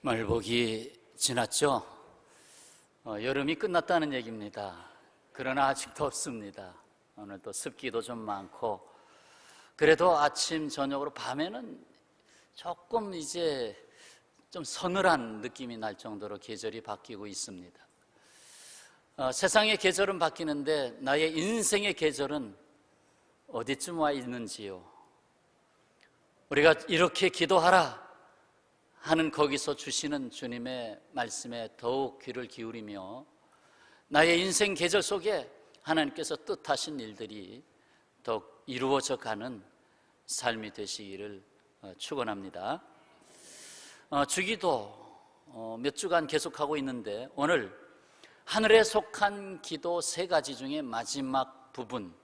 말복이 지났죠? 여름이 끝났다는 얘기입니다. 그러나 아직 덥습니다. 오늘 또 습기도 좀 많고, 그래도 아침, 저녁으로 밤에는 조금 이제 좀 서늘한 느낌이 날 정도로 계절이 바뀌고 있습니다. 세상의 계절은 바뀌는데 나의 인생의 계절은 어디쯤 와 있는지요? 우리가 이렇게 기도하라 하는 거기서 주시는 주님의 말씀에 더욱 귀를 기울이며 나의 인생 계절 속에 하나님께서 뜻하신 일들이 더욱 이루어져 가는 삶이 되시기를 축원합니다. 주기도 몇 주간 계속하고 있는데 오늘 하늘에 속한 기도 3가지 중에 마지막 부분,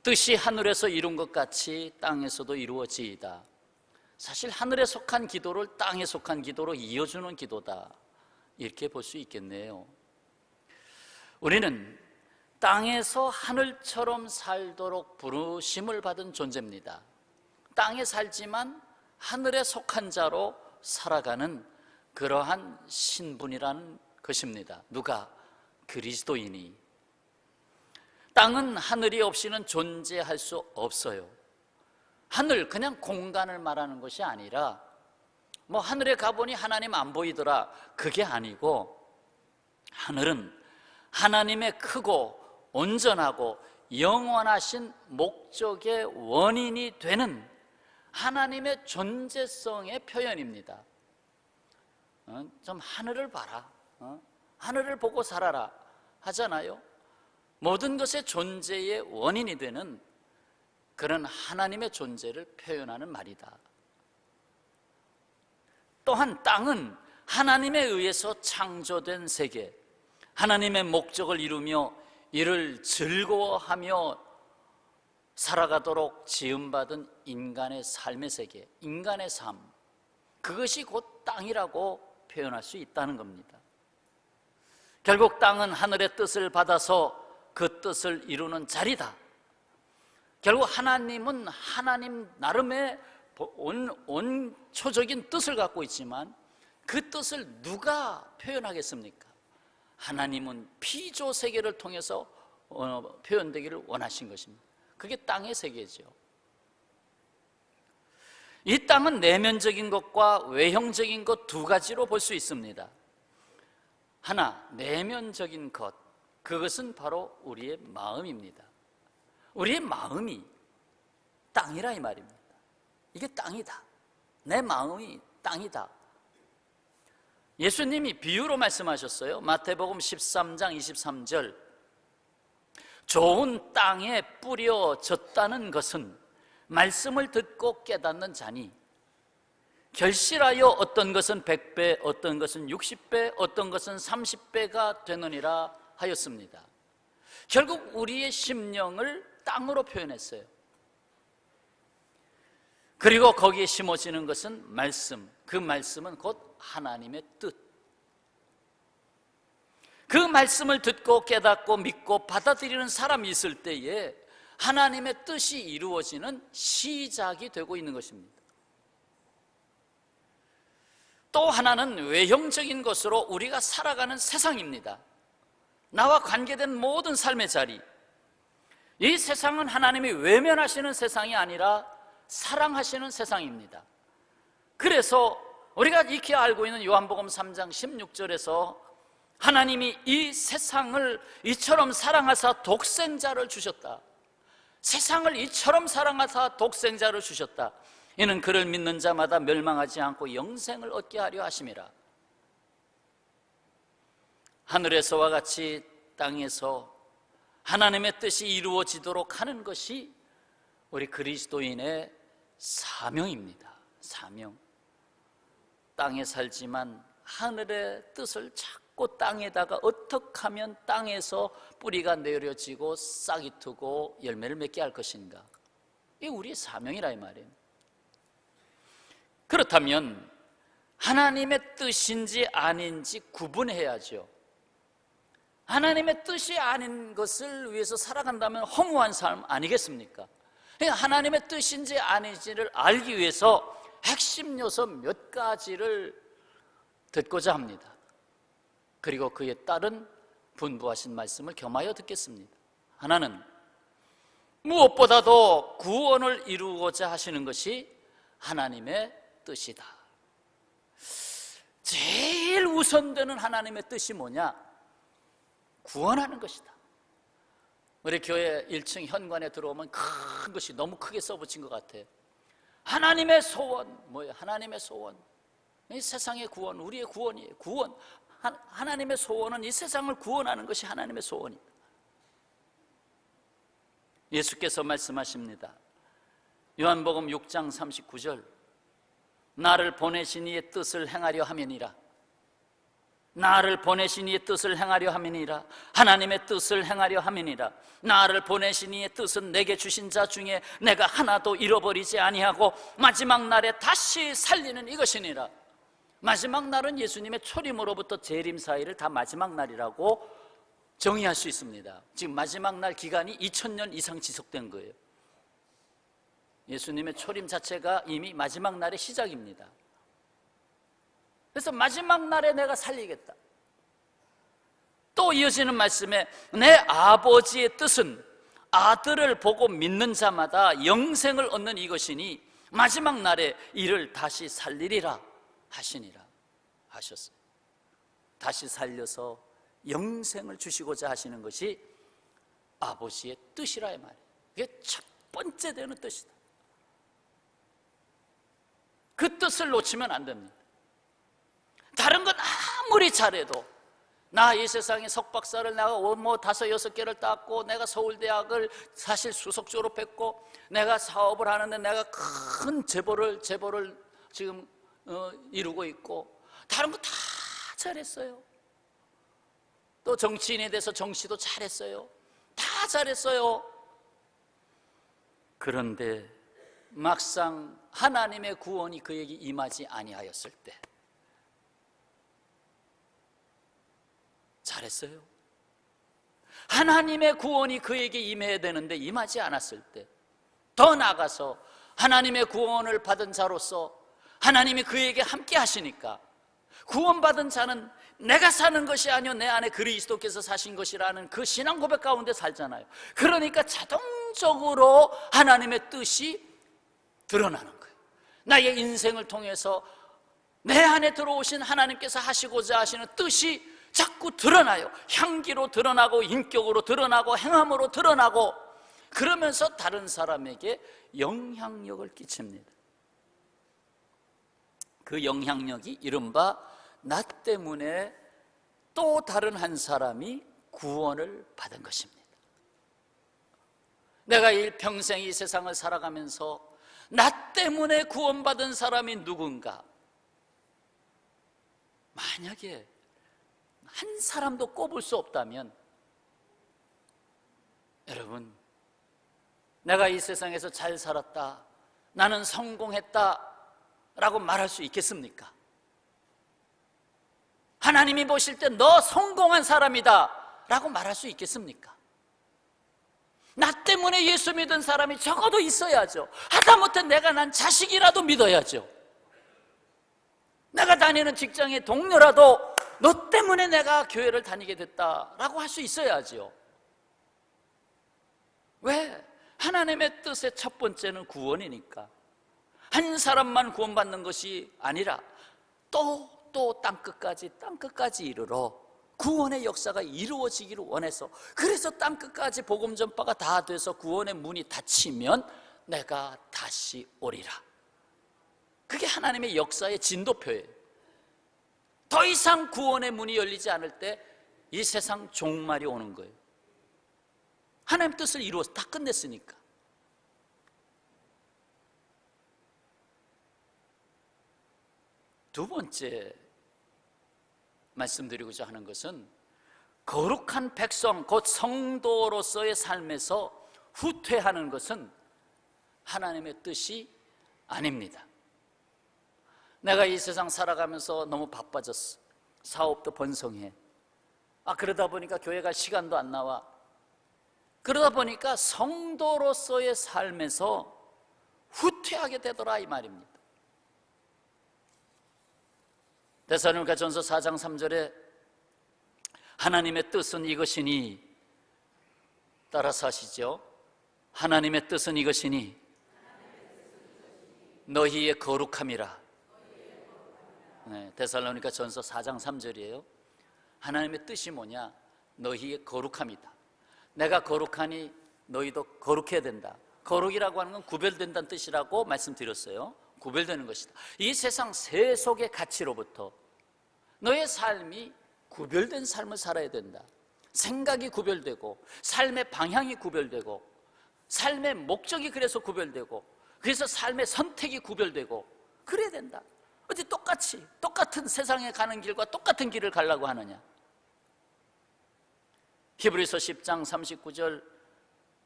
뜻이 하늘에서 이룬 것 같이 땅에서도 이루어지이다. 사실 하늘에 속한 기도를 땅에 속한 기도로 이어주는 기도다, 이렇게 볼 수 있겠네요. 우리는 땅에서 하늘처럼 살도록 부르심을 받은 존재입니다. 땅에 살지만 하늘에 속한 자로 살아가는 그러한 신분이라는 것입니다. 누가? 그리스도인이. 땅은 하늘이 없이는 존재할 수 없어요. 하늘, 그냥 공간을 말하는 것이 아니라 하늘에 가보니 하나님 안 보이더라, 그게 아니고 하늘은 하나님의 크고 온전하고 영원하신 목적의 원인이 되는 하나님의 존재성의 표현입니다. 좀 하늘을 봐라, 하늘을 보고 살아라 하잖아요. 모든 것의 존재의 원인이 되는 그런 하나님의 존재를 표현하는 말이다. 또한 땅은 하나님에 의해서 창조된 세계, 하나님의 목적을 이루며 이를 즐거워하며 살아가도록 지음받은 인간의 삶의 세계, 인간의 삶, 그것이 곧 땅이라고 표현할 수 있다는 겁니다. 결국 땅은 하늘의 뜻을 받아서 그 뜻을 이루는 자리다. 결국 하나님은 하나님 나름의 온초적인 뜻을 갖고 있지만 그 뜻을 누가 표현하겠습니까? 하나님은 피조 세계를 통해서 표현되기를 원하신 것입니다. 그게 땅의 세계죠. 이 땅은 내면적인 것과 외형적인 것 2가지로 볼 수 있습니다. 하나, 내면적인 것, 그것은 바로 우리의 마음입니다. 우리의 마음이 땅이라 이 말입니다. 이게 땅이다, 내 마음이 땅이다. 예수님이 비유로 말씀하셨어요. 마태복음 13장 23절, 좋은 땅에 뿌려졌다는 것은 말씀을 듣고 깨닫는 자니 결실하여 어떤 것은 100배, 어떤 것은 60배, 어떤 것은 30배가 되느니라 하였습니다. 결국 우리의 심령을 땅으로 표현했어요. 그리고 거기에 심어지는 것은 말씀, 그 말씀은 곧 하나님의 뜻. 그 말씀을 듣고 깨닫고 믿고 받아들이는 사람이 있을 때에 하나님의 뜻이 이루어지는 시작이 되고 있는 것입니다. 또 하나는 외형적인 것으로 우리가 살아가는 세상입니다. 나와 관계된 모든 삶의 자리, 이 세상은 하나님이 외면하시는 세상이 아니라 사랑하시는 세상입니다. 그래서 우리가 익히 알고 있는 요한복음 3장 16절에서 하나님이 이 세상을 이처럼 사랑하사 독생자를 주셨다, 세상을 이처럼 사랑하사 독생자를 주셨다, 이는 그를 믿는 자마다 멸망하지 않고 영생을 얻게 하려 하심이라. 하늘에서와 같이 땅에서 하나님의 뜻이 이루어지도록 하는 것이 우리 그리스도인의 사명입니다. 사명. 땅에 살지만 하늘의 뜻을 찾고 땅에다가 어떻게 하면 땅에서 뿌리가 내려지고 싹이 트고 열매를 맺게 할 것인가, 이게 우리의 사명이라 이 말이에요. 그렇다면 하나님의 뜻인지 아닌지 구분해야죠. 하나님의 뜻이 아닌 것을 위해서 살아간다면 허무한 삶 아니겠습니까? 하나님의 뜻인지 아닌지를 알기 위해서 핵심 요소 몇 가지를 듣고자 합니다. 그리고 그에 따른 분부하신 말씀을 겸하여 듣겠습니다. 하나는 무엇보다도 구원을 이루고자 하시는 것이 하나님의 뜻이다. 제일 우선되는 하나님의 뜻이 뭐냐? 구원하는 것이다. 우리 교회 1층 현관에 들어오면 큰 것이 너무 크게 써붙인 것 같아요. 하나님의 소원. 뭐예요? 하나님의 소원. 이 세상의 구원, 우리의 구원이에요. 구원. 하나님의 소원은 이 세상을 구원하는 것이 하나님의 소원이다. 예수께서 말씀하십니다. 요한복음 6장 39절. 나를 보내신 이의 뜻을 행하려 함이니라. 나를 보내신 이의 뜻을 행하려 함이니라. 하나님의 뜻을 행하려 함이니라. 나를 보내신 이의 뜻은 내게 주신 자 중에 내가 하나도 잃어버리지 아니하고 마지막 날에 다시 살리는 이것이니라. 마지막 날은 예수님의 초림으로부터 재림 사이를 다 마지막 날이라고 정의할 수 있습니다. 지금 마지막 날 기간이 2000년 이상 지속된 거예요. 예수님의 초림 자체가 이미 마지막 날의 시작입니다. 그래서 마지막 날에 내가 살리겠다. 또 이어지는 말씀에 내 아버지의 뜻은 아들을 보고 믿는 자마다 영생을 얻는 이것이니 마지막 날에 이를 다시 살리리라 하시니라 하셨어요. 다시 살려서 영생을 주시고자 하시는 것이 아버지의 뜻이라 이 말이에요. 그게 첫 번째 되는 뜻이다. 그 뜻을 놓치면 안 됩니다. 다른 건 아무리 잘해도 나 이 세상에 석박사를 내가 뭐 5, 6개를 땄고 내가 서울대학을 사실 수석 졸업했고 내가 사업을 하는데 내가 큰 재벌을 지금 이루고 있고 다른 거 다 잘했어요. 또 정치인에 대해서 정치도 잘했어요. 다 잘했어요. 그런데 막상 하나님의 구원이 그에게 임하지 아니하였을 때 잘했어요. 하나님의 구원이 그에게 임해야 되는데 임하지 않았을 때, 더 나아가서 하나님의 구원을 받은 자로서 하나님이 그에게 함께 하시니까 구원받은 자는 내가 사는 것이 아니요 내 안에 그리스도께서 사신 것이라는 그 신앙 고백 가운데 살잖아요. 그러니까 자동적으로 하나님의 뜻이 드러나는 거예요. 나의 인생을 통해서 내 안에 들어오신 하나님께서 하시고자 하시는 뜻이 자꾸 드러나요. 향기로 드러나고 인격으로 드러나고 행함으로 드러나고 그러면서 다른 사람에게 영향력을 끼칩니다. 그 영향력이 이른바 나 때문에 또 다른 한 사람이 구원을 받은 것입니다. 내가 일평생 이 세상을 살아가면서 나 때문에 구원받은 사람이 누군가, 만약에 한 사람도 꼽을 수 없다면 여러분, 내가 이 세상에서 잘 살았다, 나는 성공했다 라고 말할 수 있겠습니까? 하나님이 보실 때 너 성공한 사람이다 라고 말할 수 있겠습니까? 나 때문에 예수 믿은 사람이 적어도 있어야죠. 하다못해 내가 난 자식이라도 믿어야죠. 내가 다니는 직장의 동료라도 너 때문에 내가 교회를 다니게 됐다라고 할 수 있어야죠. 왜? 하나님의 뜻의 첫 번째는 구원이니까. 한 사람만 구원받는 것이 아니라 또 땅끝까지 이르러 구원의 역사가 이루어지기를 원해서, 그래서 땅끝까지 복음 전파가 다 돼서 구원의 문이 닫히면 내가 다시 오리라. 그게 하나님의 역사의 진도표예요. 더 이상 구원의 문이 열리지 않을 때 이 세상 종말이 오는 거예요. 하나님 뜻을 이루어서 다 끝냈으니까. 두 번째 말씀드리고자 하는 것은 거룩한 백성, 곧 성도로서의 삶에서 후퇴하는 것은 하나님의 뜻이 아닙니다. 내가 이 세상 살아가면서 너무 바빠졌어. 사업도 번성해. 그러다 보니까 교회 갈 시간도 안 나와. 그러다 보니까 성도로서의 삶에서 후퇴하게 되더라 이 말입니다. 데살로니가전서 4장 3절에 하나님의 뜻은 이것이니, 따라서 하시죠. 하나님의 뜻은 이것이니 너희의 거룩함이라. 네, 데살로니가전서 4장 3절이에요. 하나님의 뜻이 뭐냐? 너희의 거룩함이다. 내가 거룩하니 너희도 거룩해야 된다. 거룩이라고 하는 건 구별된다는 뜻이라고 말씀드렸어요. 구별되는 것이다. 이 세상 세속의 가치로부터 너의 삶이 구별된 삶을 살아야 된다. 생각이 구별되고 삶의 방향이 구별되고 삶의 목적이 그래서 구별되고 그래서 삶의 선택이 구별되고 그래야 된다. 어디 똑같은 세상에 가는 길과 똑같은 길을 가려고 하느냐? 히브리서 10장 39절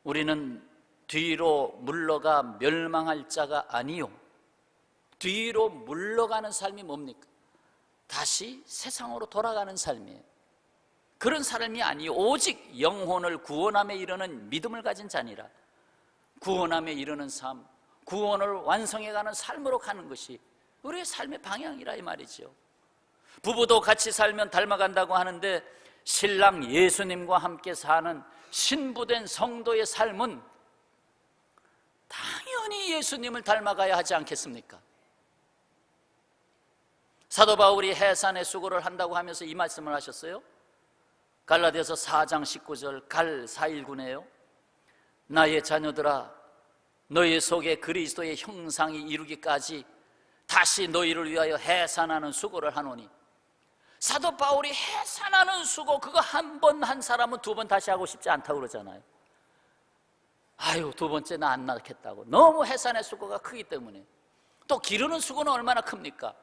우리는 뒤로 물러가 멸망할 자가 아니요. 뒤로 물러가는 삶이 뭡니까? 다시 세상으로 돌아가는 삶이에요. 그런 삶이 아니요 오직 영혼을 구원함에 이르는 믿음을 가진 자니라. 구원함에 이르는 삶, 구원을 완성해가는 삶으로 가는 것이 우리의 삶의 방향이라 이 말이죠. 부부도 같이 살면 닮아간다고 하는데 신랑 예수님과 함께 사는 신부된 성도의 삶은 당연히 예수님을 닮아가야 하지 않겠습니까? 사도 바울이 해산의 수고를 한다고 하면서 이 말씀을 하셨어요. 갈라디아서 4장 19절 갈 4.1군에요. 나의 자녀들아 너희 속에 그리스도의 형상이 이루기까지 다시 너희를 위하여 해산하는 수고를 하노니. 사도 바울이 해산하는 수고, 그거 한 번 한 사람은 두 번 다시 하고 싶지 않다고 그러잖아요. 아유, 두 번째 나 안 낳겠다고. 너무 해산의 수고가 크기 때문에. 또 기르는 수고는 얼마나 큽니까?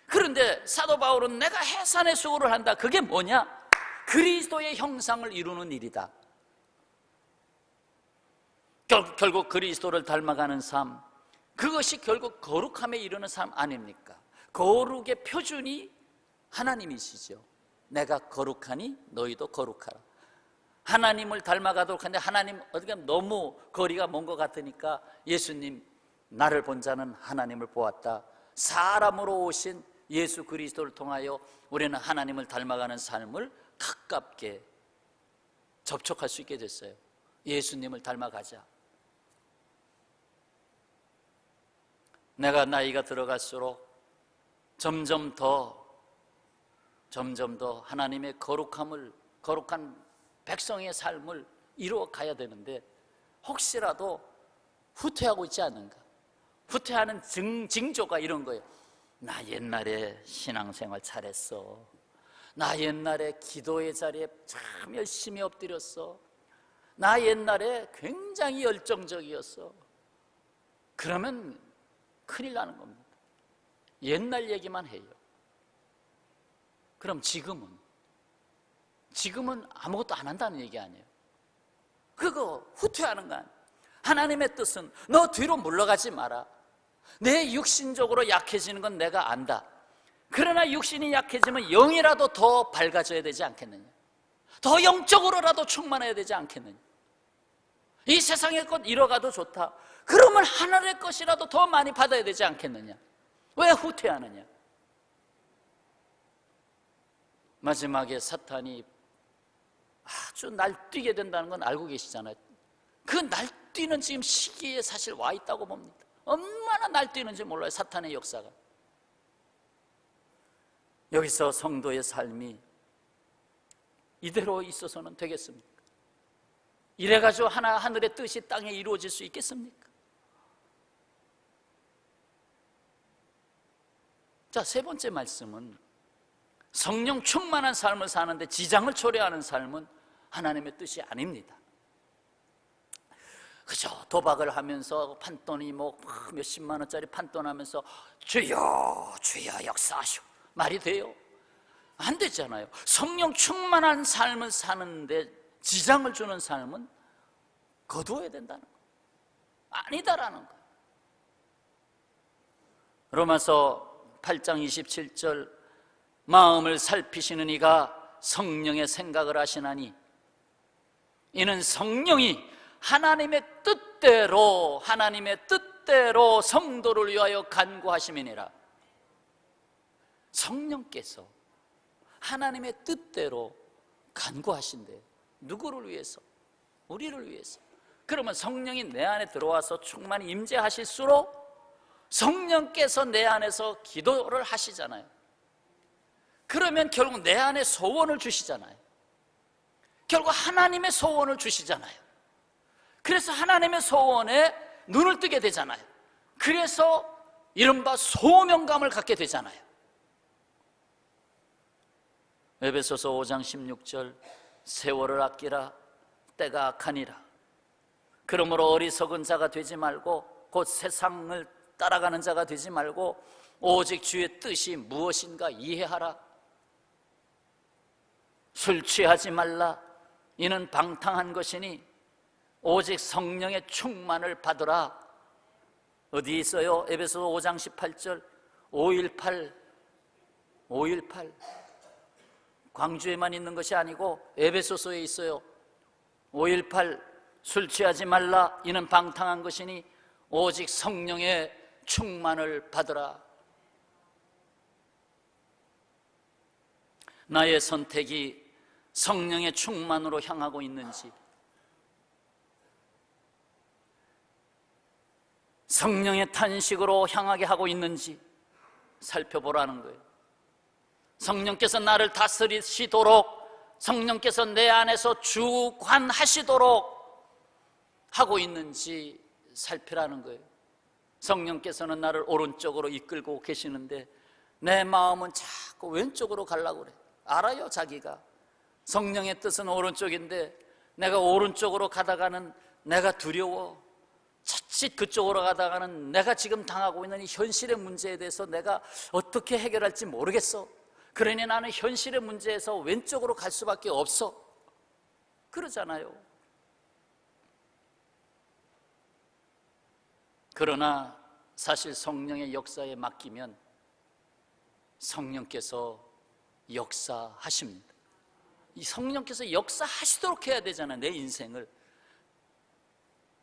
그런데 사도 바울은 내가 해산의 수고를 한다. 그게 뭐냐? 그리스도의 형상을 이루는 일이다. 결국 그리스도를 닮아가는 삶, 그것이 결국 거룩함에 이르는 삶 아닙니까? 거룩의 표준이 하나님이시죠. 내가 거룩하니 너희도 거룩하라. 하나님을 닮아가도록 하는데 하나님 어떻게 너무 거리가 먼 것 같으니까 예수님, 나를 본 자는 하나님을 보았다. 사람으로 오신 예수 그리스도를 통하여 우리는 하나님을 닮아가는 삶을 가깝게 접촉할 수 있게 됐어요. 예수님을 닮아가자. 내가 나이가 들어갈수록 점점 더 하나님의 거룩한 백성의 삶을 이루어 가야 되는데 혹시라도 후퇴하고 있지 않는가? 후퇴하는 징조가 이런 거예요. 나 옛날에 신앙생활 잘했어. 나 옛날에 기도의 자리에 참 열심히 엎드렸어. 나 옛날에 굉장히 열정적이었어. 그러면 큰일 나는 겁니다. 옛날 얘기만 해요. 그럼 지금은 아무것도 안 한다는 얘기 아니에요. 그거 후퇴하는 거 아니에요. 하나님의 뜻은 너 뒤로 물러가지 마라. 내 육신적으로 약해지는 건 내가 안다. 그러나 육신이 약해지면 영이라도 더 밝아져야 되지 않겠느냐? 더 영적으로라도 충만해야 되지 않겠느냐? 이 세상의 것 잃어가도 좋다. 그러면 하늘의 것이라도 더 많이 받아야 되지 않겠느냐? 왜 후퇴하느냐? 마지막에 사탄이 아주 날뛰게 된다는 건 알고 계시잖아요. 그 날뛰는 지금 시기에 사실 와 있다고 봅니다. 얼마나 날뛰는지 몰라요, 사탄의 역사가. 여기서 성도의 삶이 이대로 있어서는 되겠습니까? 이래가지고 하늘의 뜻이 땅에 이루어질 수 있겠습니까? 자, 세 번째 말씀은 성령 충만한 삶을 사는데 지장을 초래하는 삶은 하나님의 뜻이 아닙니다. 그죠? 도박을 하면서 판돈이 몇십만 원짜리 판돈하면서 주여 주여 역사하시오 말이 돼요? 안 되잖아요. 성령 충만한 삶을 사는데 지장을 주는 삶은 거두어야 된다는 거예요. 아니다라는 거예요. 로마서 8장 27절 마음을 살피시는 이가 성령의 생각을 하시나니 이는 성령이 하나님의 뜻대로 성도를 위하여 간구하심이니라. 성령께서 하나님의 뜻대로 간구하신대요. 누구를 위해서? 우리를 위해서. 그러면 성령이 내 안에 들어와서 충만히 임재하실수록 성령께서 내 안에서 기도를 하시잖아요. 그러면 결국 내 안에 소원을 주시잖아요. 결국 하나님의 소원을 주시잖아요. 그래서 하나님의 소원에 눈을 뜨게 되잖아요. 그래서 이른바 소명감을 갖게 되잖아요. 에베소서 5장 16절, 세월을 아끼라, 때가 악하니라. 그러므로 어리석은 자가 되지 말고 곧 세상을 따라가는 자가 되지 말고 오직 주의 뜻이 무엇인가 이해하라. 술 취하지 말라. 이는 방탕한 것이니 오직 성령의 충만을 받으라. 어디 있어요? 에베소서 5장 18절, 518 광주에만 있는 것이 아니고 에베소서에 있어요. 518 술 취하지 말라. 이는 방탕한 것이니 오직 성령의 충만을 받으라. 나의 선택이 성령의 충만으로 향하고 있는지, 성령의 탄식으로 향하게 하고 있는지 살펴보라는 거예요. 성령께서 나를 다스리시도록, 성령께서 내 안에서 주관하시도록 하고 있는지 살피라는 거예요. 성령께서는 나를 오른쪽으로 이끌고 계시는데 내 마음은 자꾸 왼쪽으로 가려고 그래. 알아요, 자기가. 성령의 뜻은 오른쪽인데 내가 오른쪽으로 가다가는 내가 두려워. 자칫 그쪽으로 가다가는 내가 지금 당하고 있는 이 현실의 문제에 대해서 내가 어떻게 해결할지 모르겠어. 그러니 나는 현실의 문제에서 왼쪽으로 갈 수밖에 없어. 그러잖아요. 그러나 사실 성령의 역사에 맡기면 성령께서 역사하십니다. 이 성령께서 역사하시도록 해야 되잖아요, 내 인생을.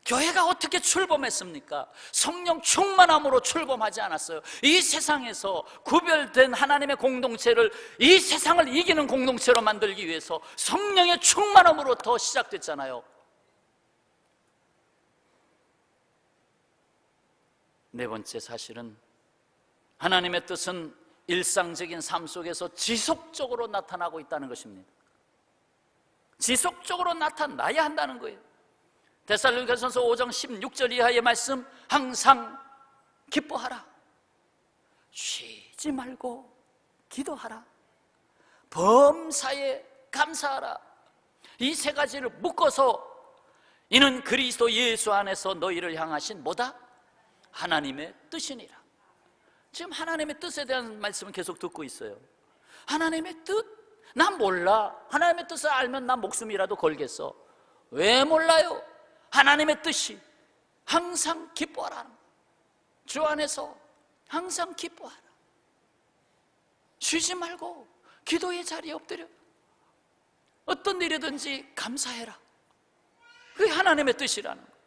교회가 어떻게 출범했습니까? 성령 충만함으로 출범하지 않았어요. 이 세상에서 구별된 하나님의 공동체를, 이 세상을 이기는 공동체로 만들기 위해서 성령의 충만함으로부터 시작됐잖아요. 네 번째 사실은 하나님의 뜻은 일상적인 삶 속에서 지속적으로 나타나고 있다는 것입니다. 지속적으로 나타나야 한다는 거예요. 데살로니가전서 5장 16절 이하의 말씀, 항상 기뻐하라, 쉬지 말고 기도하라, 범사에 감사하라. 이 세 가지를 묶어서 이는 그리스도 예수 안에서 너희를 향하신 뭐다? 하나님의 뜻이니라. 지금 하나님의 뜻에 대한 말씀을 계속 듣고 있어요. 하나님의 뜻? 난 몰라. 하나님의 뜻을 알면 난 목숨이라도 걸겠어. 왜 몰라요? 하나님의 뜻이 항상 기뻐하라. 주 안에서 항상 기뻐하라. 쉬지 말고 기도의 자리에 엎드려 어떤 일이든지 감사해라. 그게 하나님의 뜻이라는 거예요.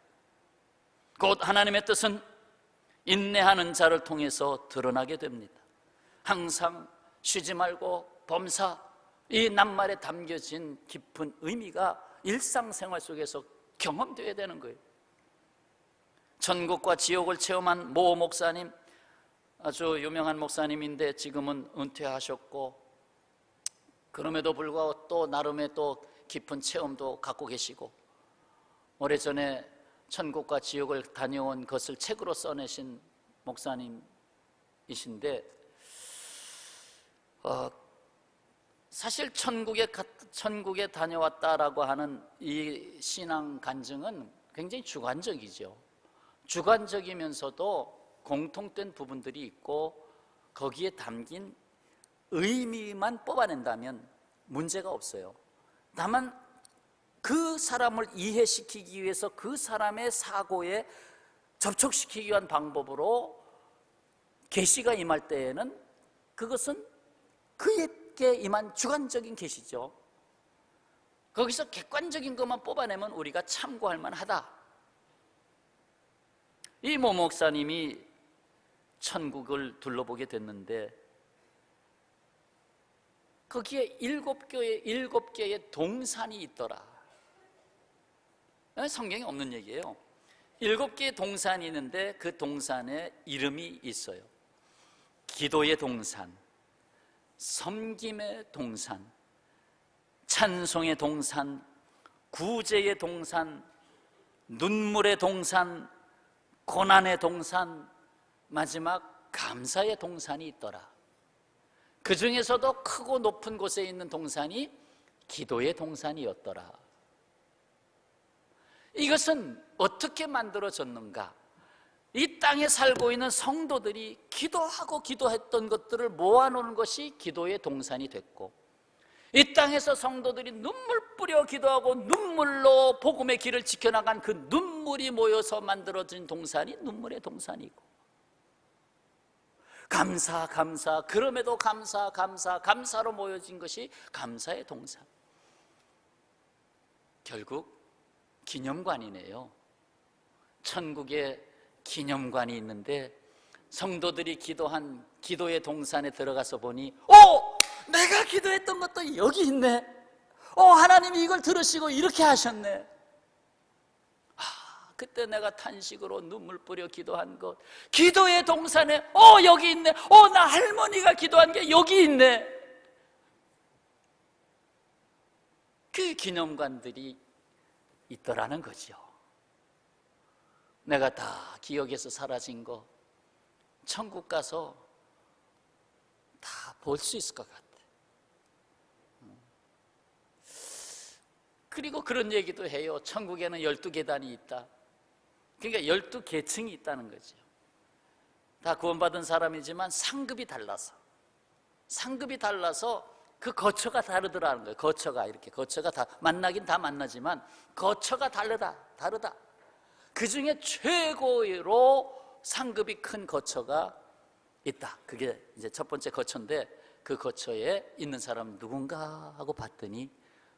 곧 하나님의 뜻은 인내하는 자를 통해서 드러나게 됩니다. 항상 쉬지 말고 범사, 이 낱말에 담겨진 깊은 의미가 일상생활 속에서 경험되어야 되는 거예요. 천국과 지옥을 체험한 모 목사님, 아주 유명한 목사님인데 지금은 은퇴하셨고, 그럼에도 불구하고 또 나름의 또 깊은 체험도 갖고 계시고, 오래전에 천국과 지옥을 다녀온 것을 책으로 써내신 목사님이신데, 사실 천국에 다녀왔다라고 하는 이 신앙 간증은 굉장히 주관적이죠. 주관적이면서도 공통된 부분들이 있고 거기에 담긴 의미만 뽑아낸다면 문제가 없어요. 다만 그 사람을 이해시키기 위해서 그 사람의 사고에 접촉시키기 위한 방법으로 계시가 임할 때에는 그것은 그에게 임한 주관적인 계시죠. 거기서 객관적인 것만 뽑아내면 우리가 참고할 만하다. 이 모 목사님이 천국을 둘러보게 됐는데 거기에 일곱 개의 동산이 있더라. 성경에 없는 얘기예요. 7개의 동산이 있는데 그 동산에 이름이 있어요. 기도의 동산, 섬김의 동산, 찬송의 동산, 구제의 동산, 눈물의 동산, 고난의 동산, 마지막 감사의 동산이 있더라. 그 중에서도 크고 높은 곳에 있는 동산이 기도의 동산이었더라. 이것은 어떻게 만들어졌는가? 이 땅에 살고 있는 성도들이 기도하고 기도했던 것들을 모아놓은 것이 기도의 동산이 됐고, 이 땅에서 성도들이 눈물 뿌려 기도하고 눈물로 복음의 길을 지켜나간 그 눈물이 모여서 만들어진 동산이 눈물의 동산이고, 감사, 그럼에도 감사로 모여진 것이 감사의 동산. 결국 기념관이네요. 천국에 기념관이 있는데 성도들이 기도한 기도의 동산에 들어가서 보니 내가 기도했던 것도 여기 있네. 하나님이 이걸 들으시고 이렇게 하셨네. 그때 내가 탄식으로 눈물 뿌려 기도한 것, 기도의 동산에 여기 있네. 나 할머니가 기도한 게 여기 있네. 그 기념관들이 있더라는 거죠. 내가 다 기억에서 사라진 거 천국 가서 다 볼 수 있을 것 같아. 그리고 그런 얘기도 해요. 천국에는 12계단이 있다. 그러니까 12계층이 있다는 거죠. 다 구원받은 사람이지만 상급이 달라서 그 거처가 다르더라는 거예요. 거처가 다 만나긴 다 만나지만 거처가 다르다. 그 중에 최고로 상급이 큰 거처가 있다. 그게 이제 첫 번째 거처인데, 그 거처에 있는 사람은 누군가 하고 봤더니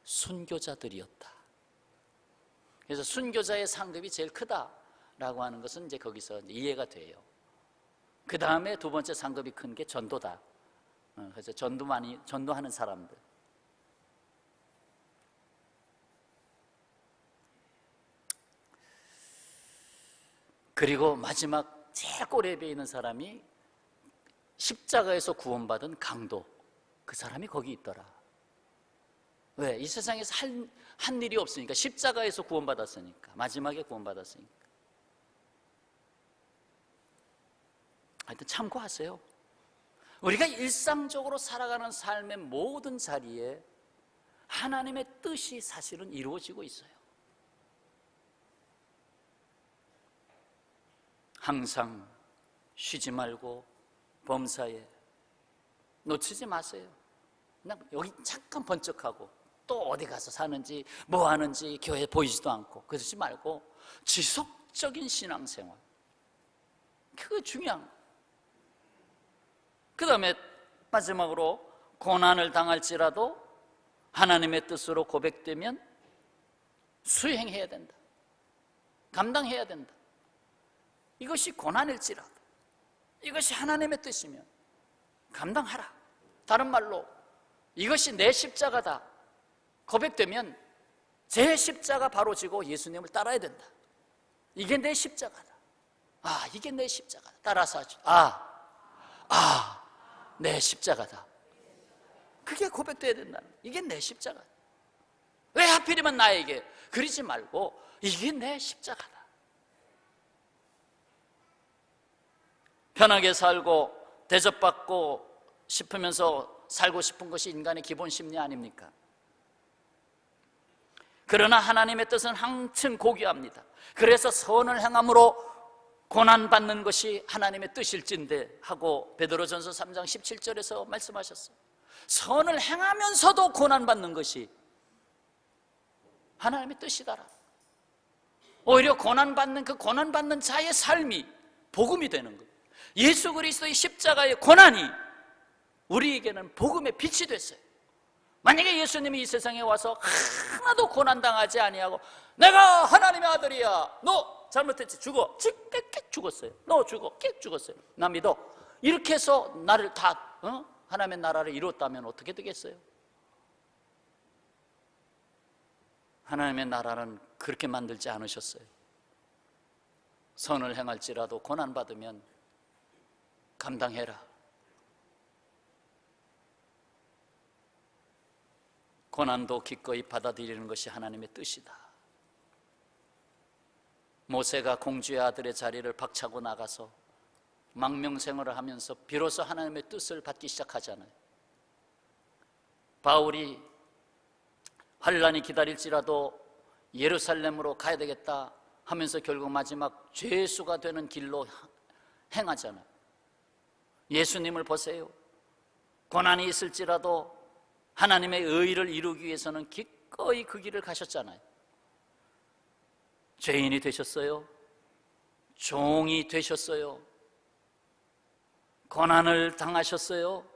순교자들이었다. 그래서 순교자의 상급이 제일 크다라고 하는 것은 이제 거기서 이제 이해가 돼요. 그 다음에 두 번째 상급이 큰 게 전도다. 그래서 전도하는 사람들. 그리고 마지막 제일 꼬리에 있는 사람이 십자가에서 구원받은 강도, 그 사람이 거기 있더라. 왜? 이 세상에서 한 일이 없으니까, 십자가에서 구원받았으니까, 마지막에 구원받았으니까. 하여튼 참고하세요. 우리가 일상적으로 살아가는 삶의 모든 자리에 하나님의 뜻이 사실은 이루어지고 있어요. 항상 쉬지 말고 범사에 놓치지 마세요. 그냥 여기 잠깐 번쩍하고 또 어디 가서 사는지 뭐 하는지 교회 보이지도 않고 그러지 말고 지속적인 신앙생활, 그게 중요한 거예요. 그 다음에 마지막으로 고난을 당할지라도 하나님의 뜻으로 고백되면 수행해야 된다. 감당해야 된다. 이것이 고난일지라도, 이것이 하나님의 뜻이면 감당하라. 다른 말로 이것이 내 십자가다 고백되면 제 십자가 바로 지고 예수님을 따라야 된다. 이게 내 십자가다. 이게 내 십자가다. 따라서 하죠. 내 십자가다. 그게 고백돼야 된다는 거예요. 이게 내 십자가다. 왜 하필이면 나에게? 그러지 말고 이게 내 십자가다. 편하게 살고 대접받고 싶으면서 살고 싶은 것이 인간의 기본 심리 아닙니까? 그러나 하나님의 뜻은 한층 고귀합니다. 그래서 선을 행함으로 고난받는 것이 하나님의 뜻일진데 하고 베드로전서 3장 17절에서 말씀하셨어요. 선을 행하면서도 고난받는 것이 하나님의 뜻이다라. 오히려 고난받는 그 고난받는 자의 삶이 복음이 되는 거예요. 예수 그리스도의 십자가의 고난이 우리에게는 복음의 빛이 됐어요. 만약에 예수님이 이 세상에 와서 하나도 고난당하지 아니하고 내가 하나님의 아들이야, 너 잘못했지, 죽어, 깨끗 죽었어요. 너 죽어, 깨끗 죽었어요. 나 믿어. 이렇게 해서 나를 다 하나님의 나라를 이뤘다면 어떻게 되겠어요? 하나님의 나라는 그렇게 만들지 않으셨어요. 선을 행할지라도 고난받으면 감당해라. 고난도 기꺼이 받아들이는 것이 하나님의 뜻이다. 모세가 공주의 아들의 자리를 박차고 나가서 망명생활을 하면서 비로소 하나님의 뜻을 받기 시작하잖아요. 바울이 환란이 기다릴지라도 예루살렘으로 가야 되겠다 하면서 결국 마지막 죄수가 되는 길로 행하잖아요. 예수님을 보세요. 고난이 있을지라도 하나님의 의를 이루기 위해서는 기꺼이 그 길을 가셨잖아요. 죄인이 되셨어요. 종이 되셨어요. 고난을 당하셨어요.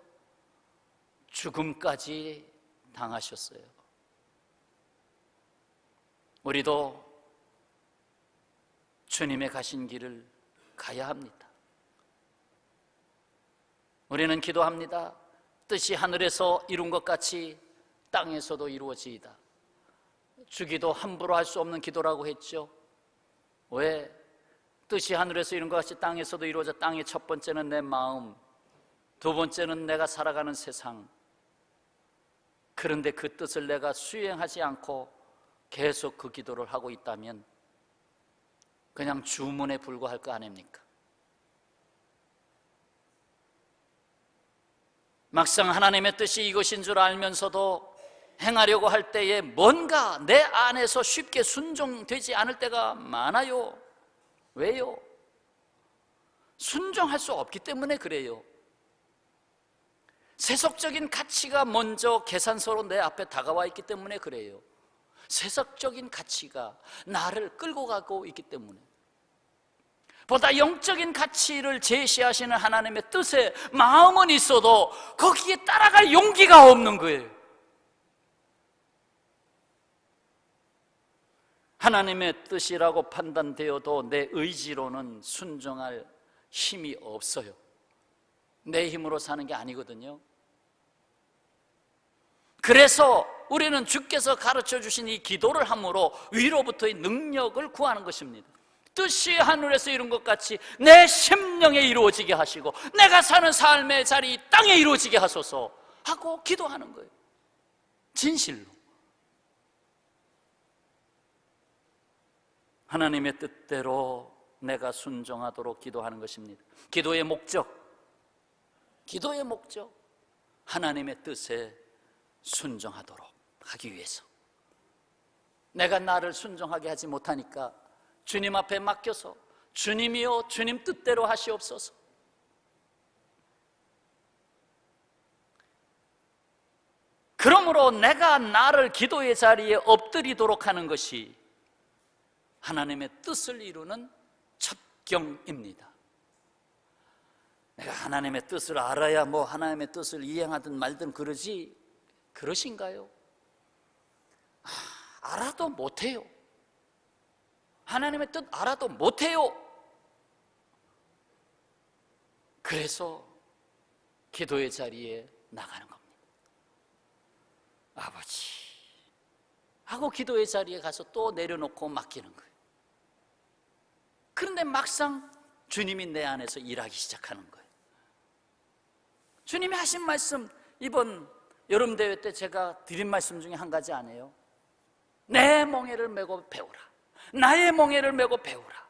죽음까지 당하셨어요. 우리도 주님의 가신 길을 가야 합니다. 우리는 기도합니다. 뜻이 하늘에서 이룬 것 같이 땅에서도 이루어지이다. 주기도 함부로 할 수 없는 기도라고 했죠. 왜? 뜻이 하늘에서 이룬 것 같이 땅에서도 이루어져. 땅의 첫 번째는 내 마음, 두 번째는 내가 살아가는 세상. 그런데 그 뜻을 내가 수행하지 않고 계속 그 기도를 하고 있다면 그냥 주문에 불과할 거 아닙니까? 막상 하나님의 뜻이 이것인 줄 알면서도 행하려고 할 때에 뭔가 내 안에서 쉽게 순종되지 않을 때가 많아요. 왜요? 순종할 수 없기 때문에 그래요. 세속적인 가치가 먼저 계산서로 내 앞에 다가와 있기 때문에 그래요. 세속적인 가치가 나를 끌고 가고 있기 때문에. 보다 영적인 가치를 제시하시는 하나님의 뜻에 마음은 있어도 거기에 따라갈 용기가 없는 거예요. 하나님의 뜻이라고 판단되어도 내 의지로는 순종할 힘이 없어요. 내 힘으로 사는 게 아니거든요. 그래서 우리는 주께서 가르쳐 주신 이 기도를 함으로 위로부터의 능력을 구하는 것입니다. 뜻이 하늘에서 이룬 것 같이 내 심령에 이루어지게 하시고 내가 사는 삶의 자리 땅에 이루어지게 하소서 하고 기도하는 거예요. 진실로. 하나님의 뜻대로 내가 순종하도록 기도하는 것입니다. 기도의 목적, 하나님의 뜻에 순종하도록 하기 위해서. 내가 나를 순종하게 하지 못하니까 주님 앞에 맡겨서 주님이여 주님 뜻대로 하시옵소서. 그러므로 내가 나를 기도의 자리에 엎드리도록 하는 것이 하나님의 뜻을 이루는 첩경입니다. 내가 하나님의 뜻을 알아야 뭐 하나님의 뜻을 이행하든 말든 그러신가요? 알아도 못해요. 하나님의 뜻 알아도 못해요. 그래서 기도의 자리에 나가는 겁니다. 아버지 하고 기도의 자리에 가서 또 내려놓고 맡기는 거예요. 그런데 막상 주님이 내 안에서 일하기 시작하는 거예요. 주님이 하신 말씀, 이번 여름대회 때 제가 드린 말씀 중에 한 가지 아니에요? 내 멍에를 메고 배우라. 나의 멍에를 메고 배우라.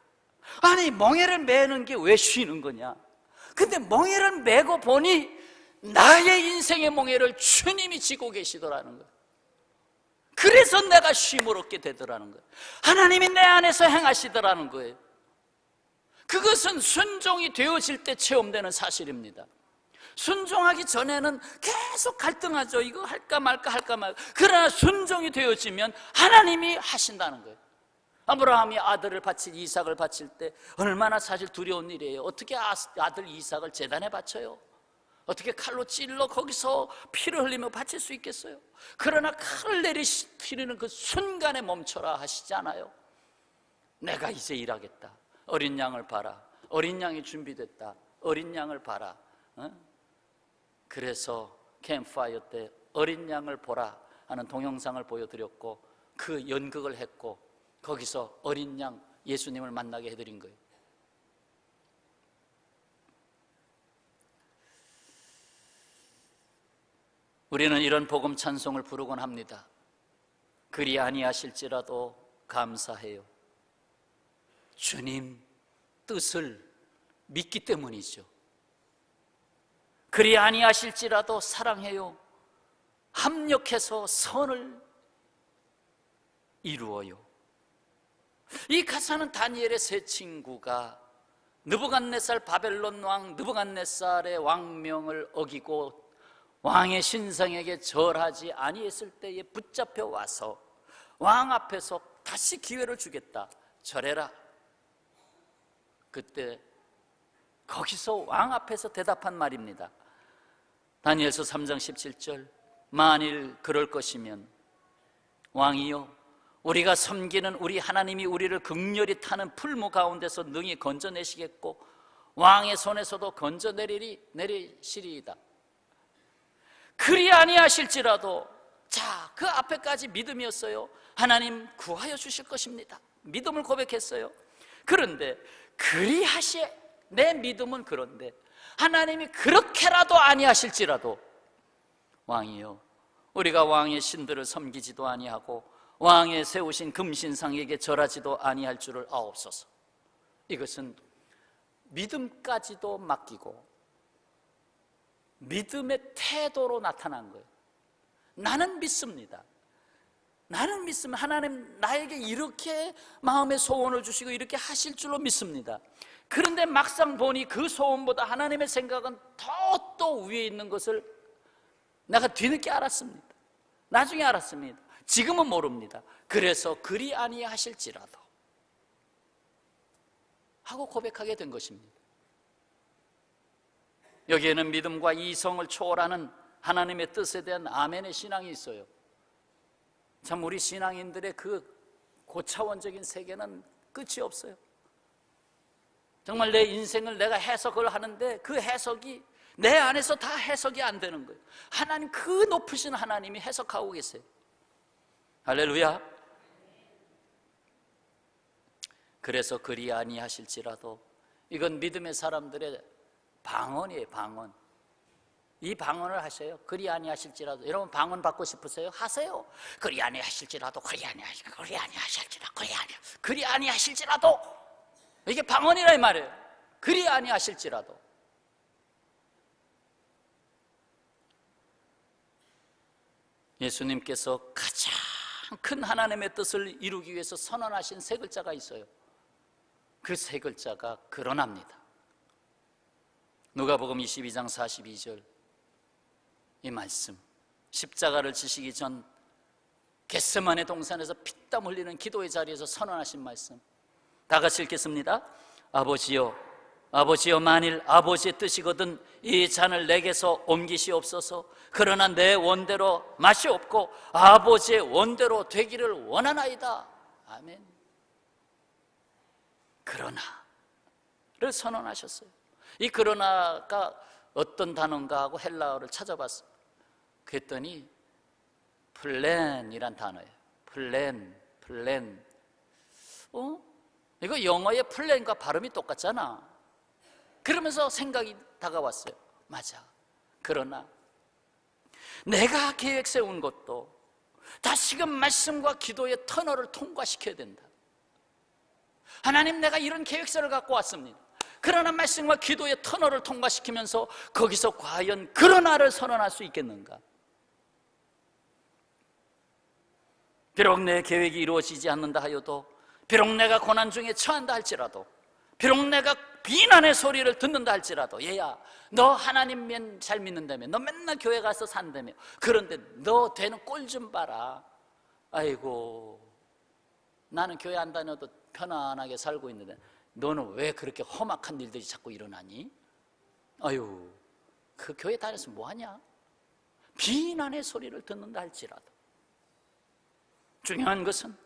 아니, 멍에를 메는 게 왜 쉬는 거냐? 근데 멍에를 메고 보니 나의 인생의 멍에를 주님이 지고 계시더라는 거예요. 그래서 내가 쉼을 얻게 되더라는 거예요. 하나님이 내 안에서 행하시더라는 거예요. 그것은 순종이 되어질 때 체험되는 사실입니다. 순종하기 전에는 계속 갈등하죠. 이거 할까 말까. 그러나 순종이 되어지면 하나님이 하신다는 거예요. 아브라함이 아들을 바칠, 이삭을 바칠 때 얼마나 사실 두려운 일이에요. 어떻게 아들 이삭을 제단에 바쳐요? 어떻게 칼로 찔러 거기서 피를 흘리며 바칠 수 있겠어요? 그러나 칼을 내리시는 그 순간에 멈춰라 하시지 않아요? 내가 이제 일하겠다. 어린 양을 봐라. 어린 양이 준비됐다. 어린 양을 봐라. 그 그래서 캠프파이어 때 어린 양을 보라 하는 동영상을 보여드렸고 그 연극을 했고 거기서 어린 양 예수님을 만나게 해드린 거예요. 우리는 이런 복음 찬송을 부르곤 합니다. 그리 아니하실지라도 감사해요. 주님 뜻을 믿기 때문이죠. 그리 아니하실지라도 사랑해요. 합력해서 선을 이루어요. 이 가사는 다니엘의 세 친구가 느부갓네살 바벨론 왕 느부갓네살의 왕명을 어기고 왕의 신상에게 절하지 아니했을 때에 붙잡혀 와서 왕 앞에서 다시 기회를 주겠다, 절해라. 그때 거기서 왕 앞에서 대답한 말입니다. 다니엘서 3장 17절 만일 그럴 것이면 왕이여 우리가 섬기는 우리 하나님이 우리를 극렬히 타는 풀무 가운데서 능히 건져내시겠고 왕의 손에서도 건져내리시리이다. 그리 아니하실지라도, 자, 그 앞에까지 믿음이었어요. 하나님 구하여 주실 것입니다. 믿음을 고백했어요. 그런데 내 믿음은 그런데 하나님이 그렇게라도 아니하실지라도 왕이요 우리가 왕의 신들을 섬기지도 아니하고 왕의 세우신 금신상에게 절하지도 아니할 줄을 아옵소서. 이것은 믿음까지도 맡기고 믿음의 태도로 나타난 거예요. 나는 믿습니다. 나는 믿으면 하나님 나에게 이렇게 마음의 소원을 주시고 이렇게 하실 줄로 믿습니다. 그런데 막상 보니 그 소원보다 하나님의 생각은 더 위에 있는 것을 내가 뒤늦게 알았습니다. 나중에 알았습니다. 지금은 모릅니다. 그래서 그리 아니하실지라도 하고 고백하게 된 것입니다. 여기에는 믿음과 이성을 초월하는 하나님의 뜻에 대한 아멘의 신앙이 있어요. 참 우리 신앙인들의 그 고차원적인 세계는 끝이 없어요. 정말 내 인생을 내가 해석을 하는데 그 해석이 내 안에서 다 해석이 안 되는 거예요. 하나님, 그 높으신 하나님이 해석하고 계세요. 할렐루야. 그래서 그리 아니하실지라도, 이건 믿음의 사람들의 방언이에요. 방언. 이 방언을 하셔요. 그리 아니하실지라도. 여러분 방언 받고 싶으세요? 하세요. 그리 아니하실지라도, 그리 아니하실지라도. 이게 방언이라 이 말이에요. 그리 아니하실지라도. 예수님께서 가장 큰 하나님의 뜻을 이루기 위해서 선언하신 세 글자가 있어요. 그 세 글자가 그러나입니다. 누가복음 22장 42절, 이 말씀, 십자가를 지시기 전 겟세마네 동산에서 피땀 흘리는 기도의 자리에서 선언하신 말씀, 다 같이 읽겠습니다. 아버지여, 아버지여, 만일 아버지의 뜻이거든 이 잔을 내게서 옮기시옵소서. 그러나 내 원대로 맛이 없고 아버지의 원대로 되기를 원하나이다. 아멘. 그러나를 선언하셨어요. 이 그러나가 어떤 단어인가 하고 헬라어를 찾아봤어요. 그랬더니 플랜이란 단어예요. 플랜. 이거 영어의 플랜과 발음이 똑같잖아. 그러면서 생각이 다가왔어요. 맞아. 그러나 내가 계획 세운 것도 다시금 말씀과 기도의 터널을 통과시켜야 된다. 하나님, 내가 이런 계획서를 갖고 왔습니다. 그러나 말씀과 기도의 터널을 통과시키면서 거기서 과연 그러나를 선언할 수 있겠는가? 비록 내 계획이 이루어지지 않는다 하여도, 비록 내가 고난 중에 처한다 할지라도, 비록 내가 비난의 소리를 듣는다 할지라도, 얘야, 너 하나님 잘 믿는다며, 너 맨날 교회 가서 산다며, 그런데 너 되는 꼴 좀 봐라. 아이고, 나는 교회 안 다녀도 편안하게 살고 있는데 너는 왜 그렇게 험악한 일들이 자꾸 일어나니? 아유, 그 교회 다녀서 뭐하냐? 비난의 소리를 듣는다 할지라도, 중요한 것은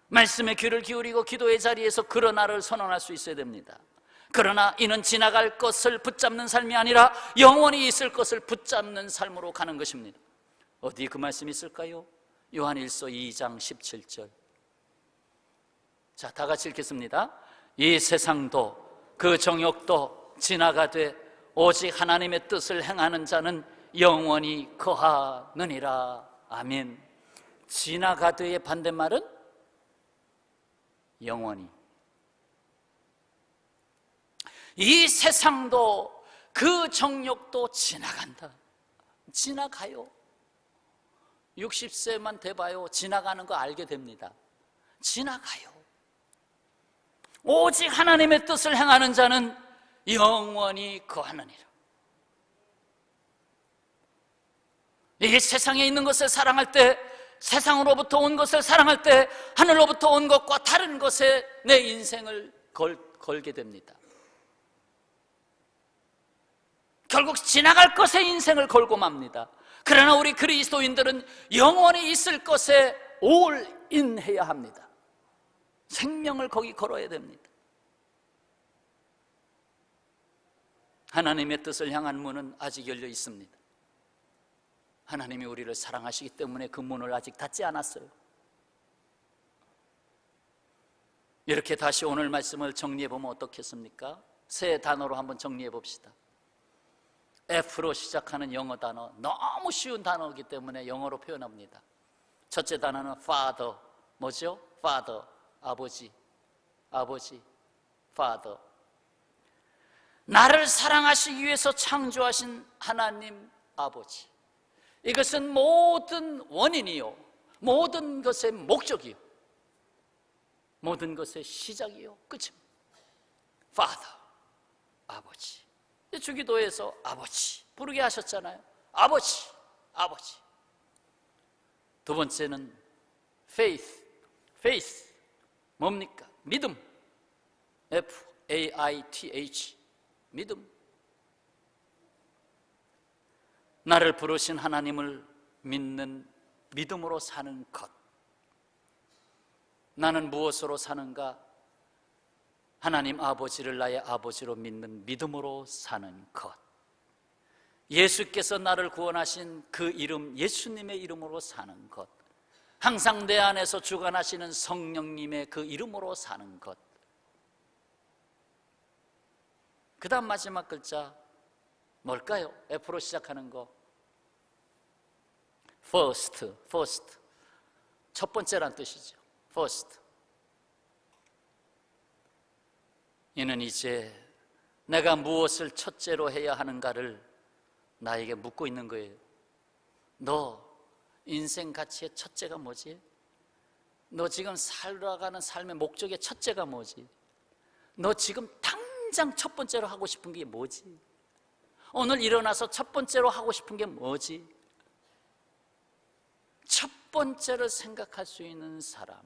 말씀에 귀를 기울이고 기도의 자리에서 그러나를 선언할 수 있어야 됩니다. 그러나 이는 지나갈 것을 붙잡는 삶이 아니라 영원히 있을 것을 붙잡는 삶으로 가는 것입니다. 어디 그 말씀이 있을까요? 요한일서 2장 17절. 자, 다 같이 읽겠습니다. 이 세상도 그 정욕도 지나가되 오직 하나님의 뜻을 행하는 자는 영원히 거하느니라. 아멘. 지나가되의 반대말은 영원히. 이 세상도 그 정욕도 지나간다. 지나가요. 60세만 돼봐요. 지나가는 거 알게 됩니다. 지나가요. 오직 하나님의 뜻을 행하는 자는 영원히 거하느니라. 이 세상에 있는 것을 사랑할 때, 세상으로부터 온 것을 사랑할 때 하늘로부터 온 것과 다른 것에 내 인생을 걸게 됩니다. 결국 지나갈 것에 인생을 걸고 맙니다. 그러나 우리 그리스도인들은 영원히 있을 것에 올인해야 합니다. 생명을 거기 걸어야 됩니다. 하나님의 뜻을 향한 문은 아직 열려 있습니다. 하나님이 우리를 사랑하시기 때문에 그 문을 아직 닫지 않았어요. 이렇게 다시 오늘 말씀을 정리해 보면 어떻겠습니까? 세 단어로 한번 정리해 봅시다. F로 시작하는 영어 단어, 너무 쉬운 단어이기 때문에 영어로 표현합니다. 첫째 단어는 Father. 뭐죠? Father, 아버지. 아버지, Father. 나를 사랑하시기 위해서 창조하신 하나님 아버지. 이것은 모든 원인이요, 모든 것의 목적이요, 모든 것의 시작이요, 끝입니다. Father, 아버지. 주기도에서 아버지 부르게 하셨잖아요. 아버지, 아버지. 두 번째는 faith, 뭡니까? 믿음. F-A-I-T-H, 믿음. 나를 부르신 하나님을 믿는 믿음으로 사는 것. 나는 무엇으로 사는가? 하나님 아버지를 나의 아버지로 믿는 믿음으로 사는 것. 예수께서 나를 구원하신 그 이름, 예수님의 이름으로 사는 것. 항상 내 안에서 주관하시는 성령님의 그 이름으로 사는 것. 그 다음 마지막 글자 뭘까요? F로 시작하는 거. First. 첫 번째란 뜻이죠. First. 이는 이제 내가 무엇을 첫째로 해야 하는가를 나에게 묻고 있는 거예요. 너 인생 가치의 첫째가 뭐지? 너 지금 살아가는 삶의 목적의 첫째가 뭐지? 너 지금 당장 첫 번째로 하고 싶은 게 뭐지? 오늘 일어나서 첫 번째로 하고 싶은 게 뭐지? 첫 번째를 생각할 수 있는 사람.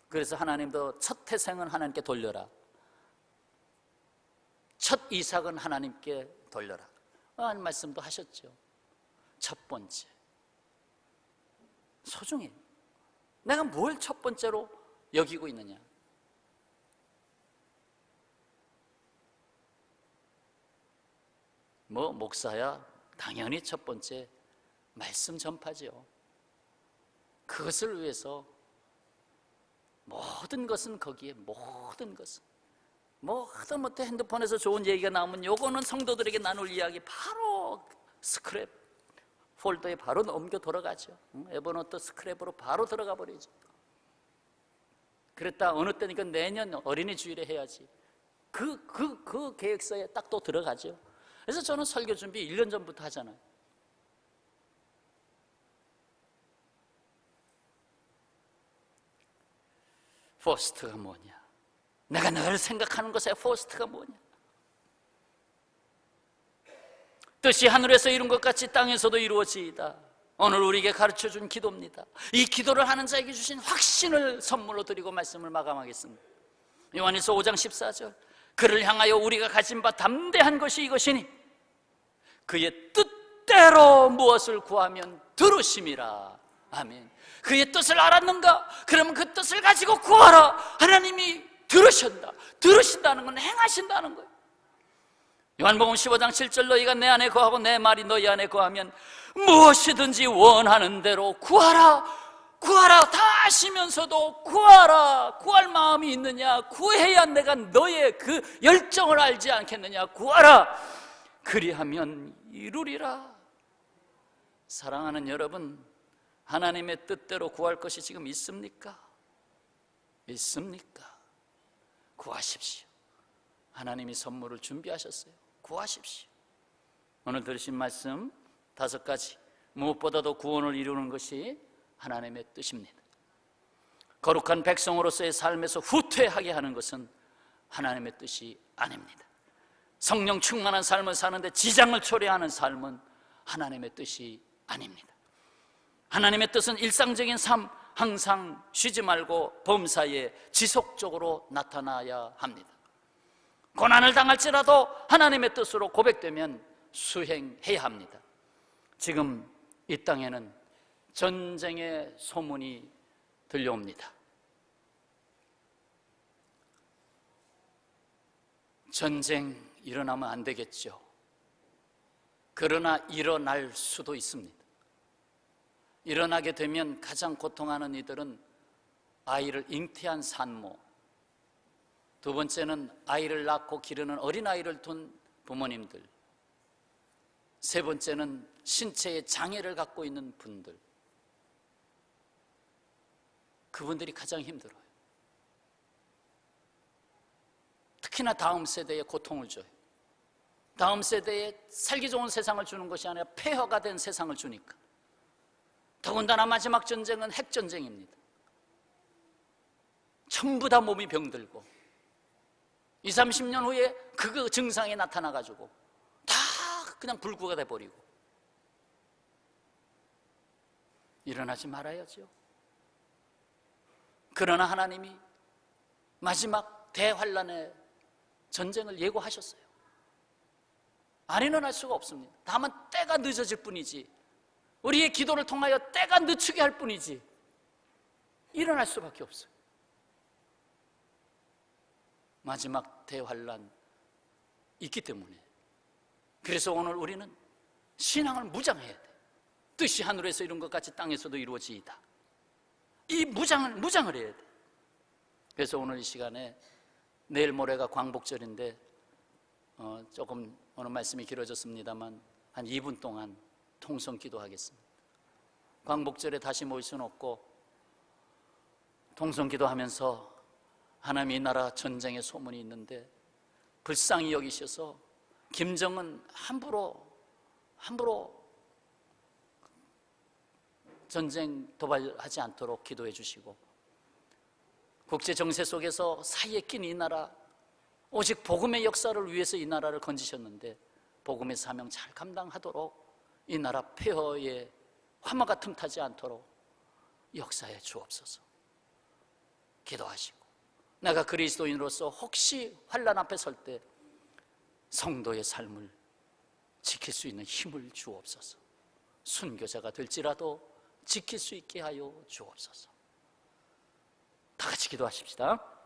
그래서 하나님도 첫 태생은 하나님께 돌려라, 첫 이삭은 하나님께 돌려라 하는 말씀도 하셨죠. 첫 번째 소중해요. 내가 뭘 첫 번째로 여기고 있느냐. 뭐 목사야 당연히 첫 번째 말씀 전파죠. 그것을 위해서 모든 것은 거기에, 모든 것은 뭐 하다못해 핸드폰에서 좋은 얘기가 나오면 요거는 성도들에게 나눌 이야기 바로 스크랩 폴더에 바로 넘겨 돌아가죠. 에버노트 스크랩으로 바로 들어가 버리죠. 그랬다 어느 때니까 내년 어린이 주일에 해야지, 그 계획서에 딱 또 들어가죠. 그래서 저는 설교 준비 1년 전부터 하잖아요. 퍼스트가 뭐냐? 내가 늘 생각하는 것의 퍼스트가 뭐냐? 뜻이 하늘에서 이룬 것 같이 땅에서도 이루어지이다. 오늘 우리에게 가르쳐준 기도입니다. 이 기도를 하는 자에게 주신 확신을 선물로 드리고 말씀을 마감하겠습니다. 요한일서 5장 14절. 그를 향하여 우리가 가진 바 담대한 것이 이것이니 그의 뜻대로 무엇을 구하면 들으심이라. 아멘. 그의 뜻을 알았는가? 그러면 그 뜻을 가지고 구하라. 하나님이 들으신다는 건 행하신다는 거예요. 요한복음 15장 7절 너희가 내 안에 거하고 내 말이 너희 안에 거하면 무엇이든지 원하는 대로 구하라 다 하시면서도 구할 마음이 있느냐, 구해야 내가 너의 그 열정을 알지 않겠느냐, 구하라 그리하면 이루리라. 사랑하는 여러분, 하나님의 뜻대로 구할 것이 지금 있습니까? 구하십시오. 하나님이 선물을 준비하셨어요. 구하십시오. 오늘 들으신 말씀 5가지, 무엇보다도 구원을 이루는 것이 하나님의 뜻입니다. 거룩한 백성으로서의 삶에서 후퇴하게 하는 것은 하나님의 뜻이 아닙니다. 성령 충만한 삶을 사는데 지장을 초래하는 삶은 하나님의 뜻이 아닙니다. 하나님의 뜻은 일상적인 삶, 항상 쉬지 말고 범사에 지속적으로 나타나야 합니다. 고난을 당할지라도 하나님의 뜻으로 고백되면 수행해야 합니다. 지금 이 땅에는 전쟁의 소문이 들려옵니다. 전쟁 일어나면 안 되겠죠. 그러나 일어날 수도 있습니다. 일어나게 되면 가장 고통하는 이들은 아이를 잉태한 산모, 두 번째는 아이를 낳고 기르는 어린아이를 둔 부모님들, 세 번째는 신체에 장애를 갖고 있는 분들, 그분들이 가장 힘들어요. 특히나 다음 세대에 고통을 줘요. 다음 세대에 살기 좋은 세상을 주는 것이 아니라 폐허가 된 세상을 주니까. 더군다나 마지막 전쟁은 핵전쟁입니다. 전부 다 몸이 병들고 20, 30년 후에 그 증상이 나타나가지고 다 그냥 불구가 돼버리고. 일어나지 말아야죠. 그러나 하나님이 마지막 대환란의 전쟁을 예고하셨어요. 안 일어날 수가 없습니다. 다만 때가 늦어질 뿐이지, 우리의 기도를 통하여 때가 늦추게 할 뿐이지 일어날 수밖에 없어요. 마지막 대환란 있기 때문에. 그래서 오늘 우리는 신앙을 무장해야 돼. 뜻이 하늘에서 이룬 것 같이 땅에서도 이루어지이다. 이 무장을 해야 돼. 그래서 오늘 이 시간에, 내일 모레가 광복절인데 조금 오늘 말씀이 길어졌습니다만 한 2분 동안 통성 기도하겠습니다. 광복절에 다시 모일 수는 없고 통성 기도하면서 하나님, 이 나라 전쟁의 소문이 있는데 불쌍히 여기셔서 김정은 함부로 전쟁 도발하지 않도록 기도해 주시고, 국제 정세 속에서 사이에 낀 이 나라, 오직 복음의 역사를 위해서 이 나라를 건지셨는데 복음의 사명 잘 감당하도록 이 나라 폐허에 화마가 틈타지 않도록 역사해 주옵소서. 기도하시고, 내가 그리스도인으로서 혹시 환난 앞에 설 때 성도의 삶을 지킬 수 있는 힘을 주옵소서. 순교자가 될지라도 지킬 수 있게 하여 주옵소서. 다 같이 기도하십시다.